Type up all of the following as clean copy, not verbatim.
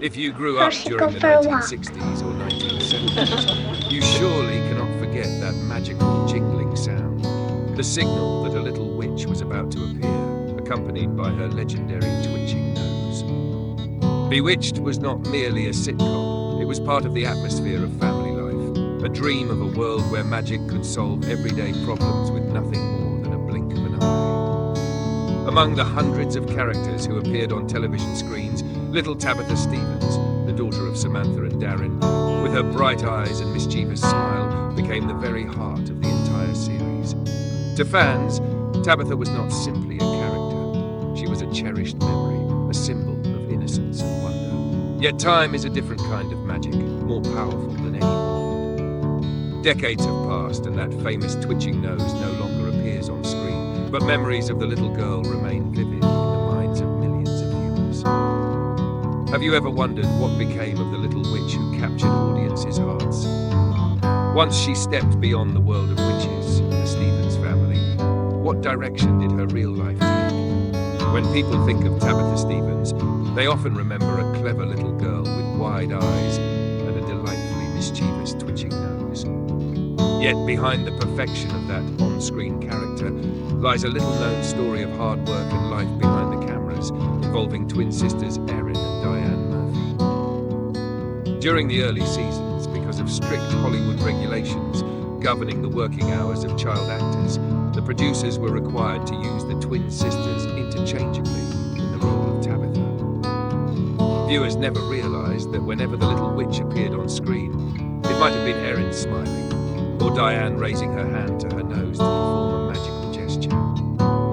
If you grew up during the 1960s or 1970s, you surely cannot forget that magical jingling sound, the signal that a little witch was about to appear, accompanied by her legendary twitching nose. Bewitched was not merely a sitcom, it was part of the atmosphere of family life, a dream of a world where magic could solve everyday problems with nothing more than a blink of an eye. Among the hundreds of characters who appeared on television screens, little Tabitha Stephens, the daughter of Samantha and Darren, with her bright eyes and mischievous smile, became the very heart of the entire series. To fans, Tabitha was not simply a character. She was a cherished memory, a symbol of innocence and wonder. Yet time is a different kind of magic, more powerful than any wand. Decades have passed and that famous twitching nose no longer appears on screen, but memories of the little girl remain vivid in the minds of millions of viewers. Have you ever wondered what became of the little witch who captured audiences' hearts? Once she stepped beyond the world of witches, the Stephens family, what direction did her real life take? When people think of Tabitha Stephens, they often remember a clever little girl with wide eyes and a delightfully mischievous twitching nose. Yet behind the perfection of that on-screen character lies a little-known story of hard work and life behind the cameras, involving twin sisters Erin and Diane Murphy. During the early seasons, because of strict Hollywood regulations governing the working hours of child actors, the producers were required to use the twin sisters interchangeably in the role of Tabitha. Viewers never realized that whenever the little witch appeared on screen, it might have been Erin smiling, or Diane raising her hand to her nose to perform a magical gesture.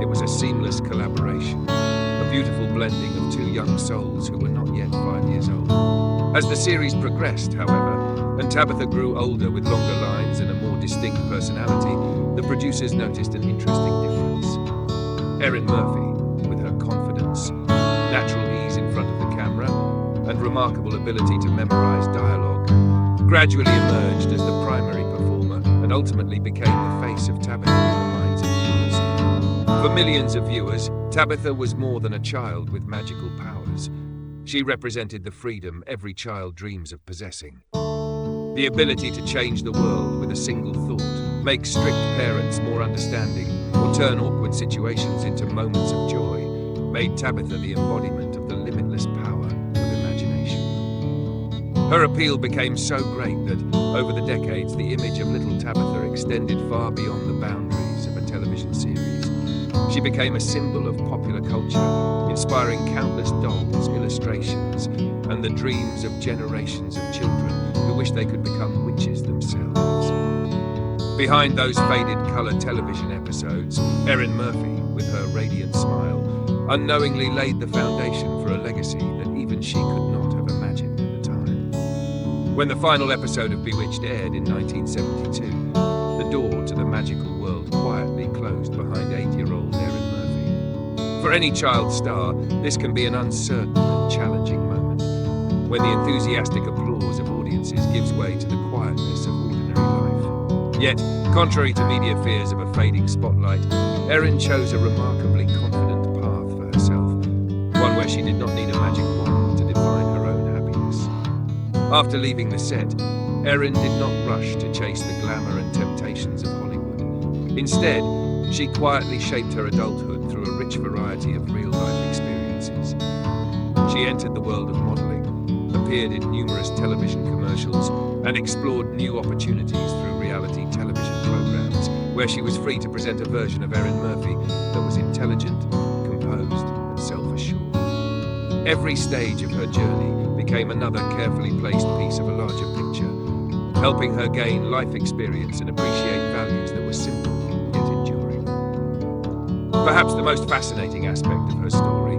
It was a seamless collaboration, a beautiful blending of two young souls who were not yet 5 years old. As the series progressed, however, and Tabitha grew older with longer lines and a more distinct personality, the producers noticed an interesting difference. Erin Murphy, with her confidence, natural ease in front of the camera, and remarkable ability to memorize dialogue, gradually emerged as the primary performer and ultimately became the face of Tabitha in the minds of viewers. For millions of viewers, Tabitha was more than a child with magical powers. She represented the freedom every child dreams of possessing. The ability to change the world with a single thought, make strict parents more understanding, or turn awkward situations into moments of joy, made Tabitha the embodiment of the limitless power of imagination. Her appeal became so great that, over the decades, the image of little Tabitha extended far beyond the boundaries of a television series. She became a symbol of popular culture, inspiring countless dolls, illustrations, and the dreams of generations of children who wish they could become witches themselves. Behind those faded colour television episodes, Erin Murphy, with her radiant smile, unknowingly laid the foundation for a legacy that even she could not have imagined at the time. When the final episode of Bewitched aired in 1972, the door to the magical world quietly closed behind 8-year-old Erin Murphy. For any child star, this can be an uncertain and challenging moment, when the enthusiastic applause of audiences gives way to the quietness of ordinary life. Yet, contrary to media fears of a fading spotlight, Erin chose a remarkably confident path for herself, one where she did not need a magic wand to define her own happiness. After leaving the set, Erin did not rush to chase the glamour and temptations of Hollywood. Instead, she quietly shaped her adulthood through a rich variety of real-life experiences. She entered the world of modeling, appeared in numerous television commercials, and explored new opportunities through reality television programs, where she was free to present a version of Erin Murphy that was intelligent, composed, and self-assured. Every stage of her journey became another carefully placed piece of a larger picture, helping her gain life experience and appreciate values that were simple yet enduring. Perhaps the most fascinating aspect of her story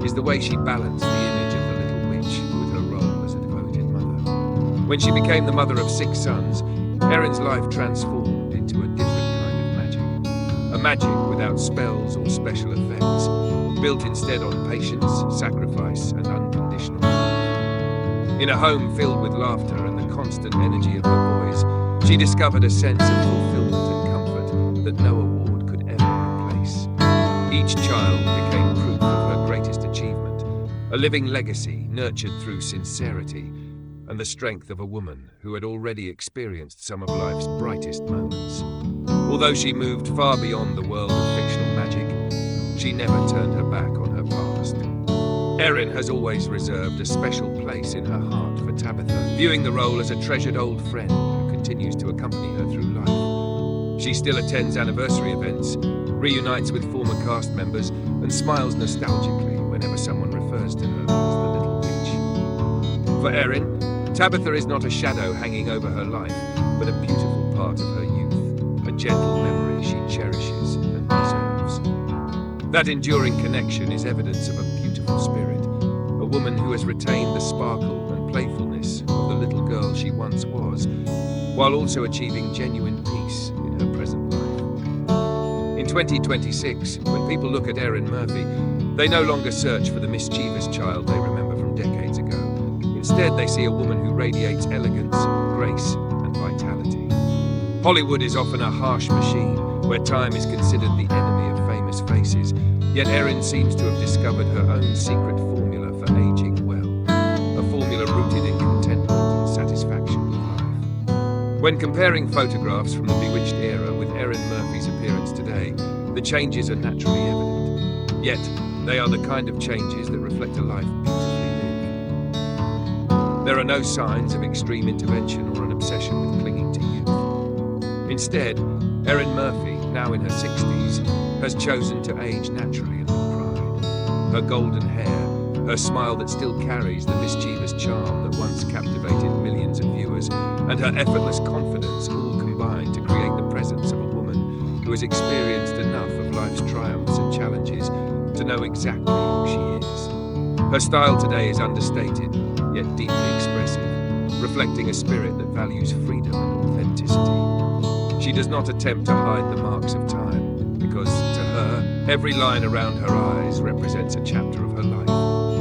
is the way she balanced the image of the little witch with her role as a devoted mother. When she became the mother of 6 sons, Erin's life transformed into a different kind of magic. A magic without spells or special effects, built instead on patience, sacrifice, and unconditional love. In a home filled with laughter and the constant energy of her boys, she discovered a sense of fulfillment and comfort that no award could ever replace. Each child became proof of her greatest achievement, a living legacy nurtured through sincerity and the strength of a woman who had already experienced some of life's brightest moments. Although she moved far beyond the world of fictional magic, she never turned her back on her past. Erin has always reserved a special place in her heart for Tabitha, viewing the role as a treasured old friend who continues to accompany her through life. She still attends anniversary events, reunites with former cast members, and smiles nostalgically whenever someone refers to her as the Little Witch. For Erin, Tabitha is not a shadow hanging over her life, but a beautiful part of her youth, a gentle memory she cherishes and preserves. That enduring connection is evidence of a beautiful spirit, a woman who has retained the sparkle and playfulness of the little girl she once was, while also achieving genuine peace in her present life. In 2026, when people look at Erin Murphy, they no longer search for the mischievous child they remember from decades ago. Instead, they see a woman who radiates elegance, grace, and vitality. Hollywood is often a harsh machine, where time is considered the enemy of famous faces, yet Erin seems to have discovered her own secret formula for aging well, a formula rooted in contentment and satisfaction with life. When comparing photographs from the Bewitched era with Erin Murphy's appearance today, the changes are naturally evident, yet they are the kind of changes that reflect a life beautifully lived. There are no signs of extreme intervention or an obsession with clinging to youth. Instead, Erin Murphy, now in her 60s, has chosen to age naturally and with pride. Her golden hair, her smile that still carries the mischievous charm that once captivated millions of viewers, and her effortless confidence all combine to create the presence of a woman who has experienced enough of life's triumphs and challenges to know exactly who she is. Her style today is understated, yet deeply expressive, reflecting a spirit that values freedom and authenticity. She does not attempt to hide the marks of time, because to her, every line around her eyes represents a chapter of her life,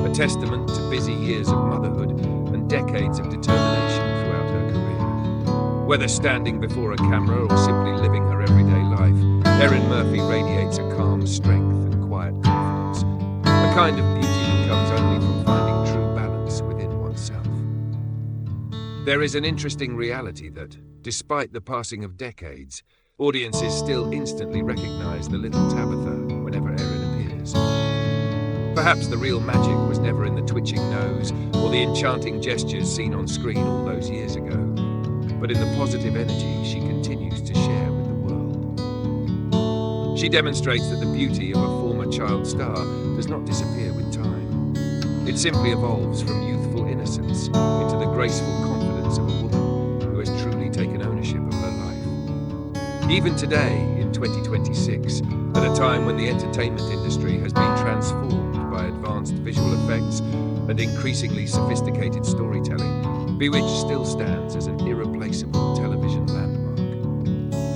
a testament to busy years of motherhood and decades of determination throughout her career. Whether standing before a camera or simply living her everyday life, Erin Murphy radiates a calm strength and quiet confidence, a kind of beauty that comes only from finding true balance within oneself. There is an interesting reality that, despite the passing of decades, audiences still instantly recognize the little Tabitha whenever Erin appears. Perhaps the real magic was never in the twitching nose or the enchanting gestures seen on screen all those years ago, but in the positive energy she continues to share with the world. She demonstrates that the beauty of a former child star does not disappear with time. It simply evolves from youthful innocence into the graceful confidence of a woman who has truly taken ownership of her life. Even today, in 2026, at a time when the entertainment industry has been transformed by advanced visual effects and increasingly sophisticated storytelling, Bewitched still stands as an irreplaceable television landmark.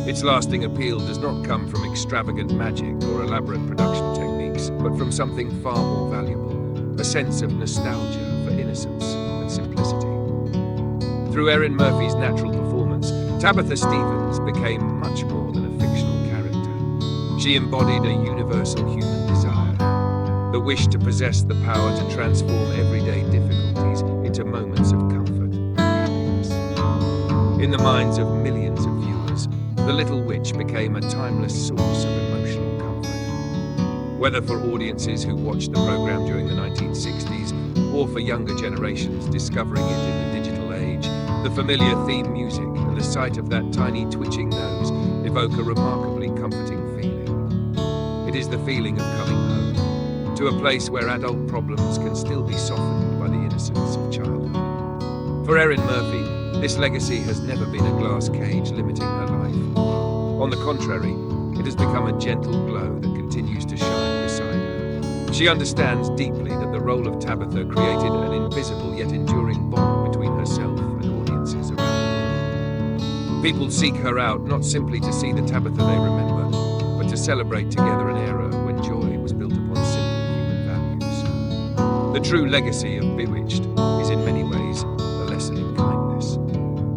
Its lasting appeal does not come from extravagant magic or elaborate production techniques, but from something far more valuable, a sense of nostalgia for innocence and simplicity. Through Erin Murphy's natural performance, Tabitha Stephens became much more than a fictional character. She embodied a universal human desire, the wish to possess the power to transform everyday difficulties into moments of comfort and happiness. In the minds of millions of viewers, the Little Witch became a timeless source of emotional comfort. Whether for audiences who watched the program during the 1960s, or for younger generations discovering it in the digital age, the familiar theme music and the sight of that tiny twitching nose evoke a remarkably comforting feeling. It is the feeling of coming home, to a place where adult problems can still be softened by the innocence of childhood. For Erin Murphy, this legacy has never been a glass cage limiting her life. On the contrary, it has become a gentle glow that continues to shine beside her. She understands deeply that the role of Tabitha created an invisible yet enduring bond between herself and audiences around the world. People seek her out not simply to see the Tabitha they remember, but to celebrate together an era when joy was built upon simple human values. The true legacy of Bewitched is in many ways a lesson in kindness.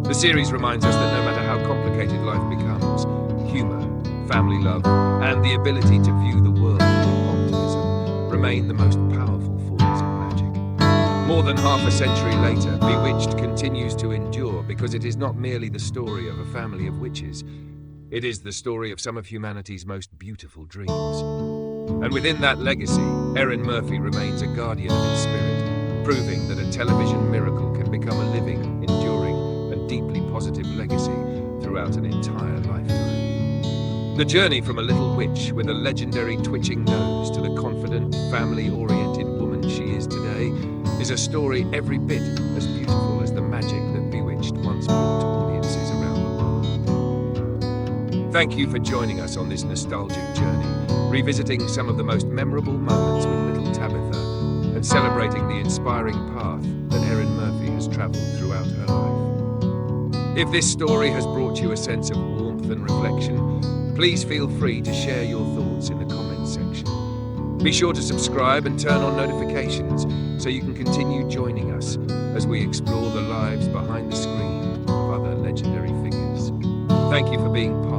The series reminds us that no matter how complicated life becomes, humor, family love, and the ability to view the world with optimism remain the most powerful forms of magic. More than half a century later, Bewitched continues to endure because it is not merely the story of a family of witches. It is the story of some of humanity's most beautiful dreams. And within that legacy, Erin Murphy remains a guardian of its spirit, proving that a television miracle can become a living, enduring, and deeply positive legacy throughout an entire lifetime. The journey from a little witch with a legendary twitching nose to the confident, family-oriented woman she is today is a story every bit as beautiful as the magic that Bewitched once brought to audiences around the world. Thank you for joining us on this nostalgic journey, revisiting some of the most memorable moments with little Tabitha and celebrating the inspiring path that Erin Murphy has travelled throughout her life. If this story has brought you a sense of warmth and reflection, please feel free to share your thoughts in the comments section. Be sure to subscribe and turn on notifications so you can continue joining us as we explore the lives behind the screen of other legendary figures. Thank you for being part